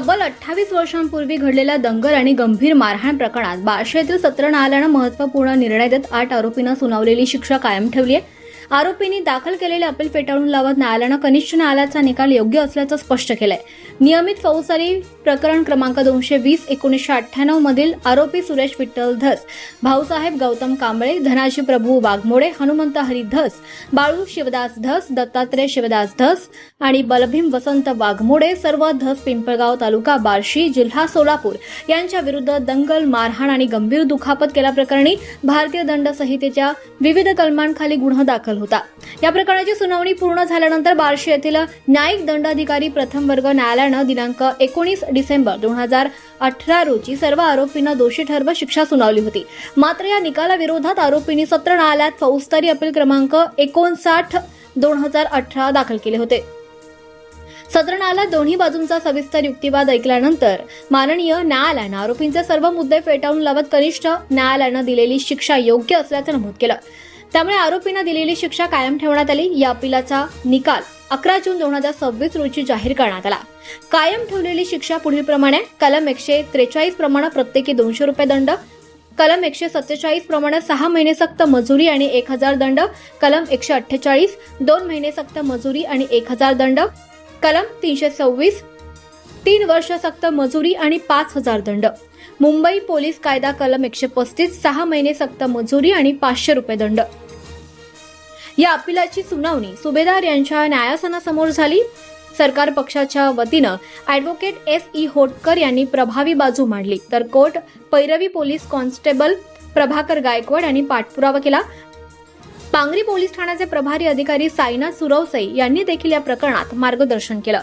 तब्बल 28 वर्षांपूर्वी घडलेल्या दंगल आणि गंभीर मारहाण प्रकरणात बार्शी येथील सत्र न्यायालयानं महत्त्वपूर्ण निर्णय देत 8 आरोपींना सुनावलेली शिक्षा कायम ठेवली आहे। आरोपींनी दाखल केलेले अपील फेटाळून लावत न्यायालयानं कनिष्ठ न्यायालयाचा निकाल योग्य असल्याचं स्पष्ट केलंय। नियमित फौजदारी प्रकरण क्रमांक 220/1998 मधील आरोपी सुरेश विठ्ठल धस, भाऊसाहेब गौतम कांबळे, धनाजी प्रभू वाघमोडे, हनुमंत हरी धस, बाळू शिवदास धस, दत्तात्रय शिवदास धस आणि बलभीम वसंत वाघमोडे सर्व धस पिंपळगाव तालुका बार्शी जिल्हा सोलापूर यांच्या विरुद्ध दंगल, मारहाण आणि गंभीर दुखापत केल्याप्रकरणी भारतीय दंड संहितेच्या विविध कलमांखाली गुन्हा दाखल होता। या प्रकरणाची सुनावणी पूर्ण झाल्यानंतर बार्शी येथील न्यायिक दंडाधिकारी प्रथम वर्ग न्यायालयानं दिनांक 19 डिसेंबर 2018 रोजी सर्व आरोपींना दोषी ठरवत शिक्षा सुनावली होती। मात्र या निकालाविरोधात आरोपींनी सत्र न्यायालयात फौजदारी अपील क्रमांक 59/2018 दाखल केले होते। सत्र न्यायालयात दोन्ही बाजूंचा सविस्तर युक्तिवाद ऐकल्यानंतर माननीय न्यायालयानं आरोपींचे सर्व मुद्दे फेटाळून लावत कनिष्ठ न्यायालयानं दिलेली शिक्षा योग्य असल्याचं नमूद केलं। त्यामुळे आरोपींना दिलेली शिक्षा कायम ठेवण्यात आली। या अपिलाचा निकाल 11 जून 2026 रोजी जाहीर करण्यात आला। कायम ठेवलेली शिक्षा पुढील प्रमाणे: कलम 143 प्रमाणे प्रत्येकी 200 रुपये दंड, कलम 147 प्रमाणे 6 महिने सक्त मजुरी आणि 1000 दंड, कलम 148 2 महिने सक्त मजुरी आणि 1000 दंड, कलम 326 3 वर्ष सक्त मजुरी आणि 5000 दंड, मुंबई पोलीस कायदा कलम 135 6 महिने सक्त मजुरी आणि 500 रुपये दंड। या अपिलाची सुनावणी सुभेदार यांच्या न्यायासनासमोर झाली। सरकार पक्षाच्या वतीनं ॲडव्होकेट S.E. होटकर यांनी प्रभावी बाजू मांडली, तर कोर्ट पैरवी पोलीस कॉन्स्टेबल प्रभाकर गायकवाड यांनी पाठपुरावा केला। पांगरी पोलीस ठाण्याचे प्रभारी अधिकारी साईनाथ सुरवसई यांनी देखील या प्रकरणात मार्गदर्शन केलं।